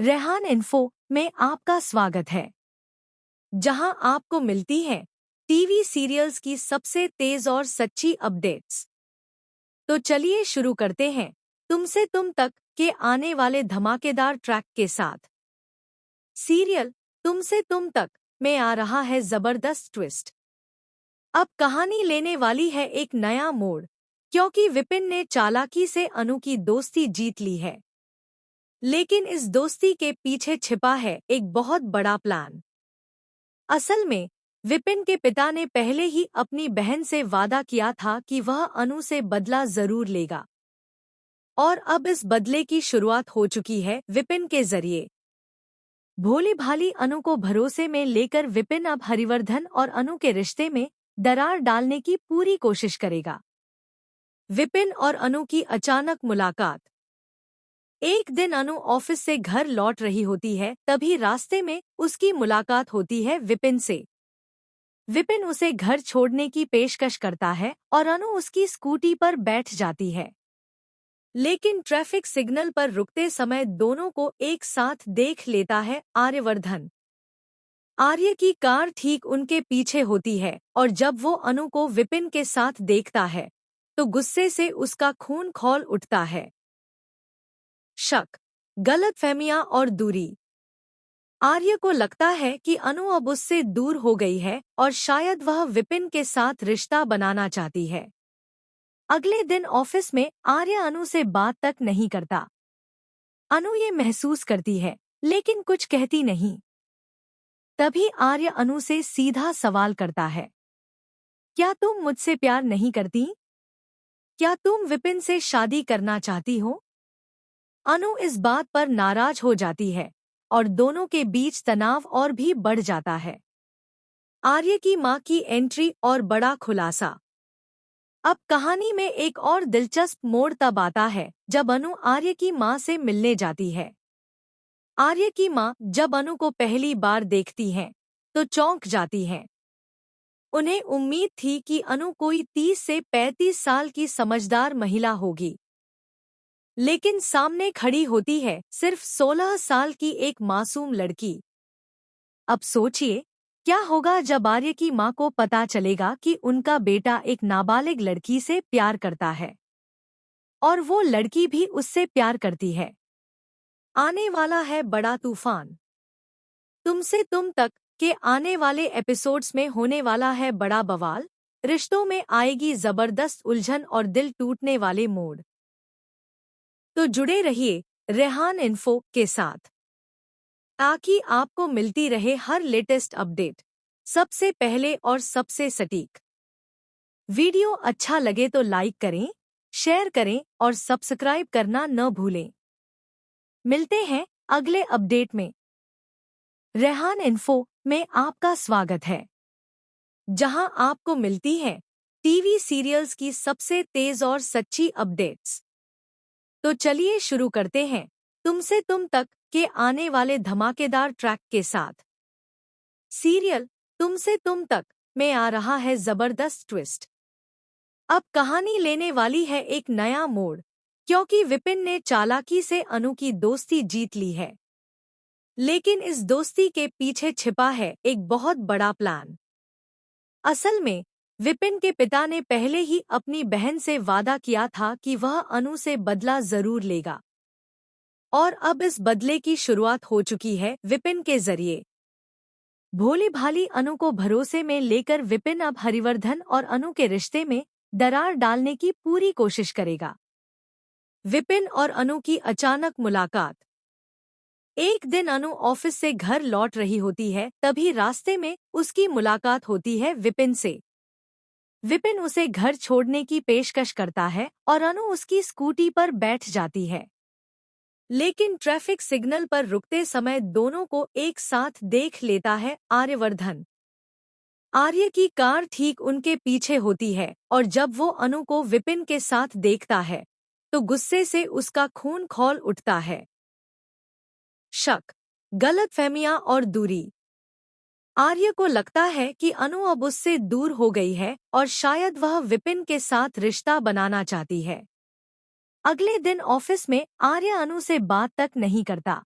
Rehan info में आपका स्वागत है, जहां आपको मिलती हैं टीवी सीरियल्स की सबसे तेज और सच्ची अपडेट्स। तो चलिए शुरू करते हैं तुमसे तुम तक के आने वाले धमाकेदार ट्रैक के साथ। सीरियल तुमसे तुम तक में आ रहा है जबरदस्त ट्विस्ट। अब कहानी लेने वाली है एक नया मोड़, क्योंकि विपिन ने चालाकी से अनु की दोस्ती जीत ली है। लेकिन इस दोस्ती के पीछे छिपा है एक बहुत बड़ा प्लान। असल में विपिन के पिता ने पहले ही अपनी बहन से वादा किया था कि वह अनु से बदला जरूर लेगा, और अब इस बदले की शुरुआत हो चुकी है विपिन के जरिए। भोली भाली अनु को भरोसे में लेकर विपिन अब हरिवर्धन और अनु के रिश्ते में दरार डालने की पूरी कोशिश करेगा। विपिन और अनु की अचानक मुलाकात। एक दिन अनु ऑफिस से घर लौट रही होती है, तभी रास्ते में उसकी मुलाकात होती है विपिन से। विपिन उसे घर छोड़ने की पेशकश करता है और अनु उसकी स्कूटी पर बैठ जाती है। लेकिन ट्रैफिक सिग्नल पर रुकते समय दोनों को एक साथ देख लेता है आर्यवर्धन। आर्य की कार ठीक उनके पीछे होती है, और जब वो अनु को विपिन के साथ देखता है तो गुस्से से उसका खून खौल उठता है। शक, गलतफहमियां और दूरी। आर्य को लगता है कि अनु अब उससे दूर हो गई है और शायद वह विपिन के साथ रिश्ता बनाना चाहती है। अगले दिन ऑफिस में आर्य अनु से बात तक नहीं करता। अनु ये महसूस करती है, लेकिन कुछ कहती नहीं। तभी आर्य अनु से सीधा सवाल करता है, क्या तुम मुझसे प्यार नहीं करती? क्या तुम विपिन से शादी करना चाहती हो? अनु इस बात पर नाराज हो जाती है और दोनों के बीच तनाव और भी बढ़ जाता है। आर्य की मां की एंट्री और बड़ा खुलासा। अब कहानी में एक और दिलचस्प मोड़ तब आता है जब अनु आर्य की मां से मिलने जाती है। आर्य की मां जब अनु को पहली बार देखती हैं तो चौंक जाती हैं। उन्हें उम्मीद थी कि अनु कोई 30 से 35 साल की समझदार महिला होगी, लेकिन सामने खड़ी होती है सिर्फ 16 साल की एक मासूम लड़की। अब सोचिए, क्या होगा जब आर्य की मां को पता चलेगा कि उनका बेटा एक नाबालिग लड़की से प्यार करता है, और वो लड़की भी उससे प्यार करती है। आने वाला है बड़ा तूफान। तुमसे तुम तक के आने वाले एपिसोड्स में होने वाला है बड़ा बवाल। रिश्तों में आएगी जबरदस्त उलझन और दिल टूटने वाले मोड़। तो जुड़े रहिए रेहान इन्फो के साथ, ताकि आपको मिलती रहे हर लेटेस्ट अपडेट सबसे पहले और सबसे सटीक। वीडियो अच्छा लगे तो लाइक करें, शेयर करें और सब्सक्राइब करना न भूलें। मिलते हैं अगले अपडेट में। रेहान इन्फो में आपका स्वागत है, जहां आपको मिलती हैं टीवी सीरियल्स की सबसे तेज और सच्ची अपडेट्स। तो चलिए शुरू करते हैं तुमसे तुम तक के आने वाले धमाकेदार ट्रैक के साथ। सीरियल तुमसे तुम तक में आ रहा है जबरदस्त ट्विस्ट। अब कहानी लेने वाली है एक नया मोड़, क्योंकि विपिन ने चालाकी से अनु की दोस्ती जीत ली है। लेकिन इस दोस्ती के पीछे छिपा है एक बहुत बड़ा प्लान। असल में विपिन के पिता ने पहले ही अपनी बहन से वादा किया था कि वह अनु से बदला जरूर लेगा, और अब इस बदले की शुरुआत हो चुकी है विपिन के जरिए। भोली भाली अनु को भरोसे में लेकर विपिन अब हरिवर्धन और अनु के रिश्ते में दरार डालने की पूरी कोशिश करेगा। विपिन और अनु की अचानक मुलाकात। एक दिन अनु ऑफिस से घर लौट रही होती है, तभी रास्ते में उसकी मुलाकात होती है विपिन से। विपिन उसे घर छोड़ने की पेशकश करता है और अनु उसकी स्कूटी पर बैठ जाती है। लेकिन ट्रैफिक सिग्नल पर रुकते समय दोनों को एक साथ देख लेता है आर्यवर्धन। आर्य की कार ठीक उनके पीछे होती है, और जब वो अनु को विपिन के साथ देखता है तो गुस्से से उसका खून खौल उठता है। शक, गलतफहमियां और दूरी। आर्य को लगता है कि अनु अब उससे दूर हो गई है और शायद वह विपिन के साथ रिश्ता बनाना चाहती है। अगले दिन ऑफिस में आर्य अनु से बात तक नहीं करता।